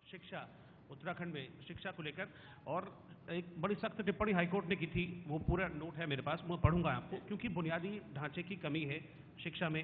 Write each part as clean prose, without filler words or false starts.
शिक्षा उत्तराखंड में शिक्षा को लेकर, और एक बड़ी सख्त टिप्पणी हाईकोर्ट ने की थी, वो पूरा नोट है मेरे पास, मैं पढ़ूंगा आपको, क्योंकि बुनियादी ढांचे की कमी है शिक्षा में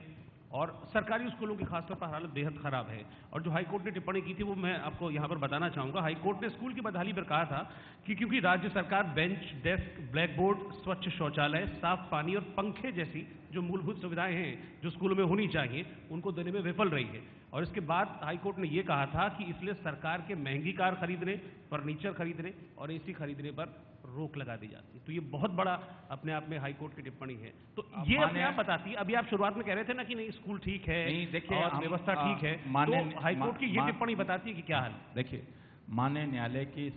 और सरकारी स्कूलों की खासतौर पर हालत बेहद खराब है। और जो हाईकोर्ट ने टिप्पणी की थी वो मैं आपको यहाँ पर बताना चाहूँगा। हाईकोर्ट ने स्कूल की बदहाली पर कहा था कि क्योंकि राज्य सरकार बेंच, डेस्क, ब्लैक बोर्ड, स्वच्छ शौचालय, साफ पानी और पंखे जैसी जो मूलभूत सुविधाएं हैं जो स्कूलों में होनी चाहिए उनको देने में विफल रही है। और इसके बाद हाईकोर्ट ने यह कहा था कि इसलिए सरकार के महंगी कार खरीदने, फर्नीचर खरीदने और एसी खरीदने पर रोक लगा दी जाती है। तो ये बहुत बड़ा अपने आप में हाईकोर्ट की टिप्पणी है। तो ये अपने आप बताती है, अभी आप शुरुआत में कह रहे थे ना कि नहीं स्कूल ठीक है, नहीं देखिए और व्यवस्था ठीक है, तो हाईकोर्ट की ये टिप्पणी बताती है कि क्या हाल। देखिए, माननीय न्यायालय की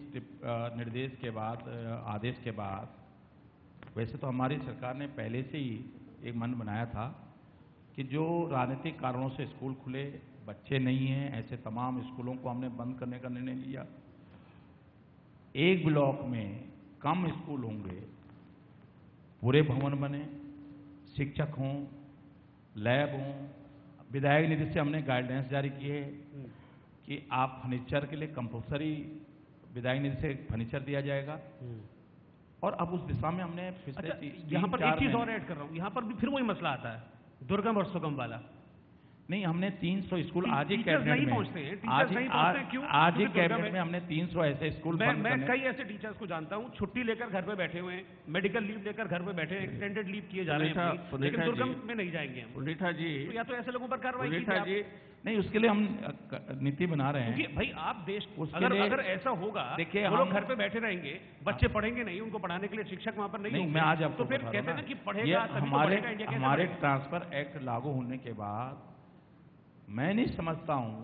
निर्देश के बाद, आदेश के बाद, वैसे तो हमारी सरकार ने पहले से ही एक मन बनाया था कि जो राजनीतिक कारणों से स्कूल खुले, बच्चे नहीं हैं, ऐसे तमाम स्कूलों को हमने बंद करने का निर्णय लिया। एक ब्लॉक में कम स्कूल होंगे, पूरे भवन बने, शिक्षक हों, लैब हों। विधायक निधि से हमने गाइडलाइंस जारी किए कि आप फर्नीचर के लिए कंपल्सरी विधायक निधि से फर्नीचर दिया जाएगा। और अब उस दिशा में हमने पिछले यहाँ पर एक चीज और ऐड कर रहा हूँ, यहाँ पर भी फिर वही मसला आता है, दुर्गम और सुगम वाला। नहीं, हमने 300 स्कूल आज ही कैबिनेट में, आज ही कैबिनेट में हमने 300 ऐसे स्कूल मैं कई ऐसे टीचर्स को जानता हूँ छुट्टी लेकर घर पे बैठे हुए हैं, मेडिकल लीव लेकर घर पे बैठे हैं, एक्सटेंडेड लीव किए जा रहे हैं, लेकिन दुर्गम में नहीं जाएंगे हम। पुनीता जी, या तो ऐसे लोगों पर कार्रवाई कीजिए। नहीं, उसके लिए हम नीति बना रहे हैं। भाई आप देश, अगर ऐसा होगा, देखिए हम लोग घर पे बैठे रहेंगे, बच्चे पढ़ेंगे नहीं, उनको पढ़ाने के लिए शिक्षक वहां पर नहीं होंगे, मैं आज आपको तो फिर कहते हैं ना कि पढ़ेगा तभी तो बढ़ेगा इंडिया। हमारे ट्रांसफर एक्ट लागू होने के बाद मैं नहीं समझता हूं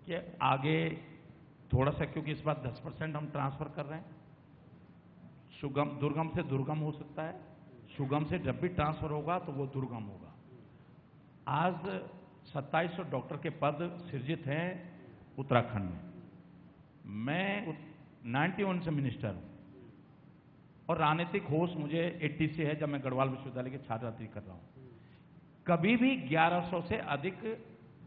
कि आगे थोड़ा सा, क्योंकि इस बार 10% हम ट्रांसफर कर रहे हैं, सुगम दुर्गम से दुर्गम हो सकता है, सुगम से जब भी ट्रांसफर होगा तो वो दुर्गम होगा। आज 2700 डॉक्टर के पद सृजित हैं उत्तराखंड में। मैं 91 से मिनिस्टर हूं और राजनीतिक होश मुझे 80 से है, जब मैं गढ़वाल विश्वविद्यालय के छात्रवृत्ति कर रहा हूं। कभी भी 1100 से अधिक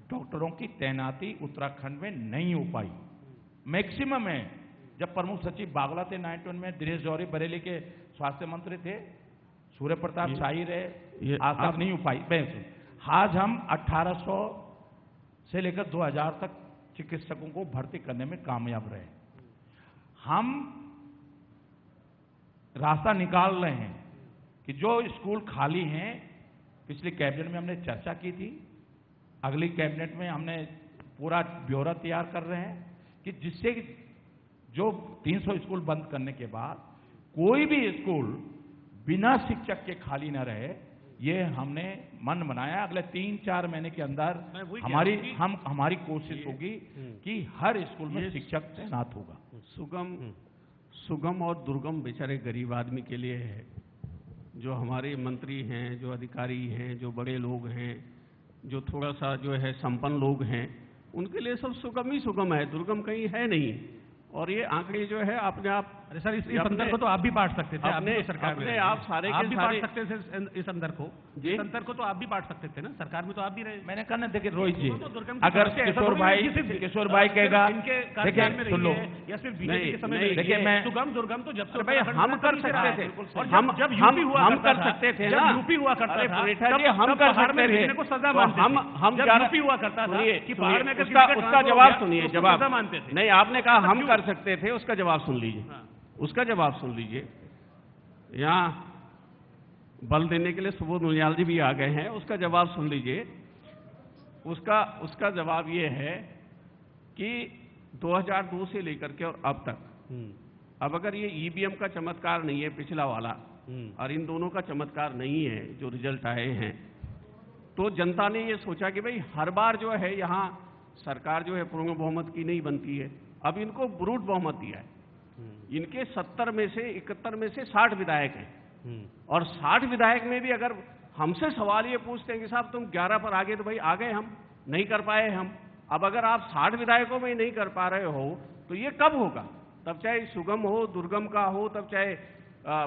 डॉक्टरों की तैनाती उत्तराखंड में नहीं हो पाई। मैक्सिमम है, जब प्रमुख सचिव बागला थे 91 में, दिनेश जौहरी बरेली के स्वास्थ्य मंत्री थे, सूर्य प्रताप शाही रहे, आज तक नहीं हो पाई। आज हम 1800 से लेकर 2000 तक चिकित्सकों को भर्ती करने में कामयाब रहे। हम रास्ता निकाल रहे हैं कि जो स्कूल खाली हैं, पिछली कैबिनेट में हमने चर्चा की थी, अगली कैबिनेट में हमने पूरा ब्यौरा तैयार कर रहे हैं कि जिससे जो 300 स्कूल बंद करने के बाद कोई भी स्कूल बिना शिक्षक के खाली ना रहे। ये हमने मन बनाया। अगले 3-4 महीने के अंदर हमारी कोशिश होगी कि हर स्कूल में शिक्षक तैनात होगा। सुगम और दुर्गम बेचारे गरीब आदमी के लिए है। जो हमारे मंत्री हैं, जो अधिकारी हैं, जो बड़े लोग हैं, जो थोड़ा सा जो है संपन्न लोग हैं, उनके लिए सब सुगम ही सुगम है, दुर्गम कहीं है नहीं। और ये आंकड़े जो है अपने आप, अरे सर इस अंदर को तो आप भी बांट सकते थे, अपने सरकार में आप सारे आप भी बांट सकते थे इस अंदर को, इस अंतर को तो आप भी बांट सकते थे ना, सरकार में तो आप भी रहे। मैंने कहा ना, देखिए रोहित जी, अगर किशोर भाई कहेगा, देखिए सुन लो, या सिर्फ बीजेपी के समय, देखिए मैं सुगम दुर्गम तो जब से भाई हम कर सकते थे, और जब यूपी हुआ कर सकते थे ना, यूपी हुआ करता था, हम कर सकते थे को सजा मानते थे। हम यूपी हुआ करता था कि बाहर में उसका जवाब सुनिए, जवाब मानते थे। नहीं, आपने कहा हम कर सकते थे, उसका जवाब सुन लीजिए, उसका जवाब सुन लीजिए। यहां बल देने के लिए सुबोध मुनियाल जी भी आ गए हैं, उसका जवाब सुन लीजिए। उसका जवाब ये है कि 2002 से लेकर के और अब तक, अब अगर ये ईवीएम का चमत्कार नहीं है पिछला वाला, और इन दोनों का चमत्कार नहीं है जो रिजल्ट आए हैं, तो जनता ने ये सोचा कि भाई हर बार जो है यहां सरकार जो है पूर्ण बहुमत की नहीं बनती है, अब इनको ब्रूट बहुमत दिया है। इनके 70 में से 71 में से 60 विधायक हैं, और 60 विधायक में भी अगर हमसे सवाल ये पूछते हैं कि साहब तुम 11 पर आ गए, तो भाई आ गए, हम नहीं कर पाए हम। अब अगर आप 60 विधायकों में नहीं कर पा रहे हो तो ये कब होगा? तब चाहे सुगम हो, दुर्गम का हो, तब चाहे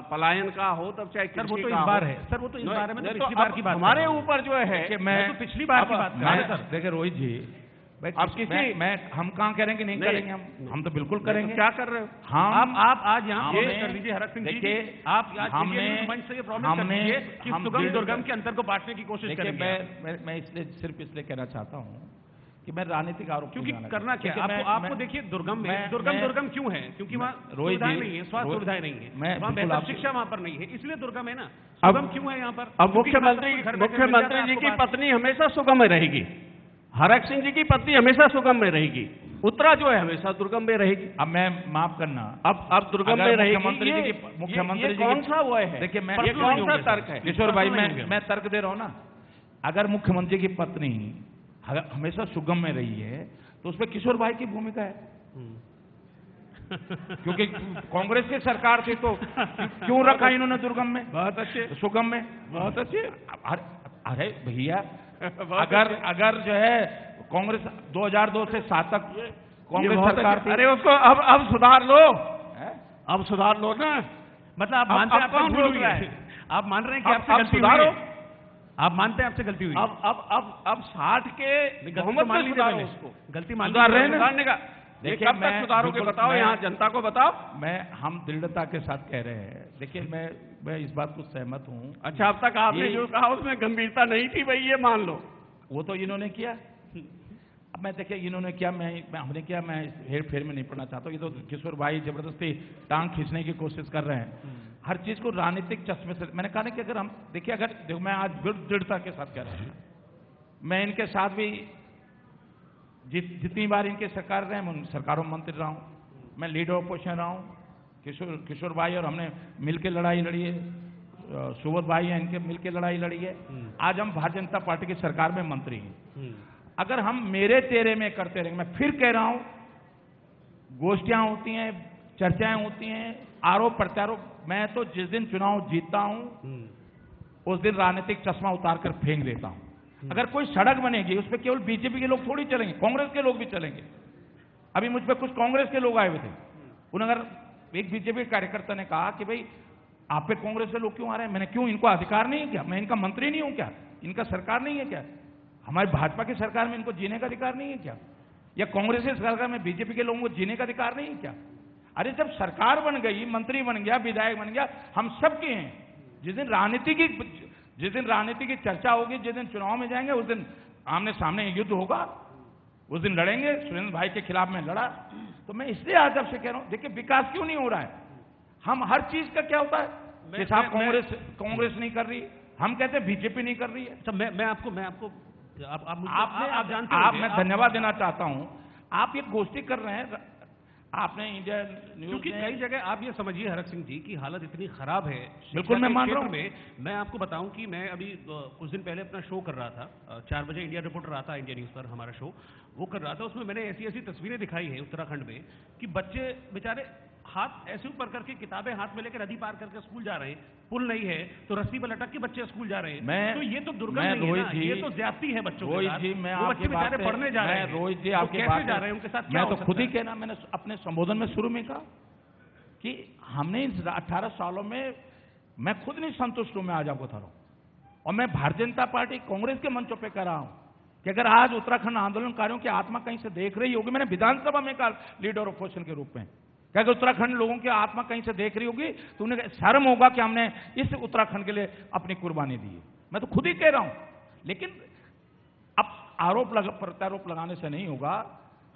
पलायन का हो, तब चाहे सर वो तो इस बार है, सर वो तो इस बारे में पिछली बार की बात हमारे ऊपर जो है मैं तो पिछली बार की बात कर रहा हूं। देखिए रोहित जी, आप किसी हम कहाँ कह रहे हैं कि नहीं करेंगे, हम तो बिल्कुल करेंगे। क्या कर रहे हो आप आज यहाँ कर लीजिए हरक सिंह जी, आप मंच से ये प्रॉमिस कर दीजिए कि सुगम दुर्गम के अंतर को बांटने की कोशिश करेंगे। मैं सिर्फ इसलिए कहना चाहता हूँ कि मैं राजनीतिक आरोप, क्योंकि करना क्या है आपको देखिए, दुर्गम क्यों है? क्योंकि वहाँ सुविधाएं नहीं है, स्वास्थ्य सुविधाएं नहीं है, वहाँ बेहतर शिक्षा वहाँ पर नहीं है, इसलिए दुर्गम है ना। सुगम क्यों है यहाँ पर? अब मुख्यमंत्री जी की पत्नी हमेशा सुगम में रहेगी, हरक सिंह जी की पत्नी हमेशा सुगम में रहेगी, उत्तरा जो है हमेशा दुर्गम में रहेगी। अब मैं माफ करना, अब दुर्गम में रहेगी। मुख्यमंत्री जी कौन सा वो है? देखिए मैं ये कौन सा तर्क है किशोर भाई? मैं तर्क दे रहा हूँ ना। अगर मुख्यमंत्री की पत्नी हमेशा सुगम में रही है तो उसमें किशोर भाई की भूमिका है, क्योंकि कांग्रेस की सरकार थी तो क्यों रखा इन्होंने दुर्गम में? बहुत अच्छे, सुगम में बहुत अच्छे। अरे भैया, अगर जो है कांग्रेस 2002 से 7 तक कांग्रेस सरकार थी, अरे उसको अब सुधार लो, अब सुधार लो ना। मतलब आप मानते हैं आपसे भूल हुई है, आप मान रहे हैं कि आपसे गलती हुई है, आप मानते हैं आपसे गलती हुई? अब 60 के बहुमत मान से लीजिए, सुधारो उसको, गलती मान सुधारने का। देखिए कब तक सुधारोगे बताओ, यहाँ जनता को बताओ। हम दृढ़ता के साथ कह रहे हैं। देखिए मैं इस बात को सहमत हूँ। अच्छा, अब तक आपने जो कहा उसमें गंभीरता नहीं थी भाई, ये मान लो। वो तो इन्होंने किया। अब मैं देखिए इन्होंने किया, हमने किया, मैं हेर फेर में नहीं पढ़ना चाहता हूँ। ये तो किशोर भाई जबरदस्ती टांग खींचने की कोशिश कर रहे हैं, हर चीज को राजनीतिक चश्मे से। मैंने कहा ना कि अगर हम देखिए, अगर देखो मैं आज दृढ़ता के साथ कह रहा हूँ, मैं इनके साथ भी जितनी बार इनके सरकार रहे, मैं सरकारों में मंत्री रहा हूँ, मैं लीडर ऑपोजिशन रहा हूँ। किशोर भाई और हमने मिलकर लड़ाई लड़ी है, सुबोध भाई हैं, इनके मिलकर लड़ाई लड़ी है। आज हम भारतीय जनता पार्टी की सरकार में मंत्री हैं। अगर हम मेरे तेरे में करते रहेंगे, मैं फिर कह रहा हूं, गोष्ठियां होती हैं, चर्चाएं होती हैं, आरोप प्रत्यारोप, मैं तो जिस दिन चुनाव जीतता हूं उस दिन राजनीतिक चश्मा उतार कर फेंक देता हूं। अगर कोई सड़क बनेगी उस पर केवल बीजेपी के लोग थोड़ी चलेंगे, कांग्रेस के लोग भी चलेंगे। अभी मुझ पर कुछ कांग्रेस के लोग आए हुए थे, उन्होंने अगर एक बीजेपी कार्यकर्ता ने कहा कि भाई आप पे कांग्रेस के लोग क्यों आ रहे हैं? मैंने क्यों, इनको अधिकार नहीं है क्या? मैं इनका मंत्री नहीं हूं क्या? इनका सरकार नहीं है क्या? हमारी भाजपा की सरकार में इनको जीने का अधिकार नहीं है क्या? या कांग्रेस की सरकार में बीजेपी के लोगों को जीने का अधिकार नहीं है क्या? अरे जब सरकार बन गई, मंत्री बन गया, विधायक बन गया, हम सबके हैं। जिस दिन राजनीति की चर्चा होगी, जिस दिन चुनाव में जाएंगे, उस दिन आमने सामने युद्ध होगा, उस दिन लड़ेंगे। सुरेंद्र भाई के खिलाफ में लड़ा। तो मैं इसलिए आज आपसे कह रहा हूं, देखिए विकास क्यों नहीं हो रहा है? हम हर चीज का क्या होता है कि साहब कांग्रेस नहीं कर रही, हम कहते हैं बीजेपी नहीं कर रही है। अच्छा, मैं आपको आप जानते हैं, मैं धन्यवाद देना चाहता हूं। आप ये गोष्ठी कर रहे हैं, आपने इंडिया न्यूज, क्योंकि कई जगह आप ये समझिए हरक सिंह जी की हालत इतनी खराब है। बिल्कुल मैं मान रहा हूं। मैं आपको बताऊं कि मैं अभी कुछ दिन पहले अपना शो कर रहा था, 4 बजे इंडिया रिपोर्टर रहा था, इंडिया न्यूज पर हमारा शो वो कर रहा था। उसमें मैंने ऐसी तस्वीरें दिखाई है उत्तराखंड में कि बच्चे बेचारे हाथ ऐसे ऊपर करके, किताबें हाथ में लेकर नदी पार करके स्कूल जा रहे हैं, पुल नहीं है तो रस्सी पर लटक के बच्चे स्कूल जा रहे हैं। तो ये तो दुर्गम नहीं है ना, ये तो ज्यादती है बच्चों के साथ। वो बच्चे बेचारे पढ़ने जा रहे हैं, रोहित जी आपके कैसे जा रहे हैं, उनके साथ मैं तो खुद ही कहना, मैंने अपने संबोधन में शुरू में कहा कि हमने 18 सालों में मैं खुद नहीं संतुष्ट हूं। मैं आज आपको बता रहा हूं, और मैं भारतीय जनता पार्टी कांग्रेस के मंचों पर कह रहा हूं कि अगर आज उत्तराखंड आंदोलनकारियों की आत्मा कहीं से देख रही होगी, मैंने विधानसभा में कहा लीडर ऑपोजिशन के रूप में, क्या उत्तराखंड लोगों की आत्मा कहीं से देख रही होगी तो उन्हें शर्म होगा कि हमने इस उत्तराखंड के लिए अपनी कुर्बानी दी है। मैं तो खुद ही कह रहा हूं। लेकिन अब आरोप प्रत्यारोप लगाने से नहीं होगा,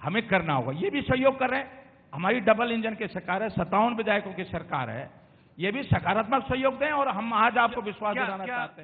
हमें करना होगा। ये भी सहयोग कर रहे हैं, हमारी डबल इंजन की सरकार है, 57 विधायकों की सरकार है, ये भी सकारात्मक सहयोग दें और हम आज आपको विश्वास दिलाना चाहते हैं।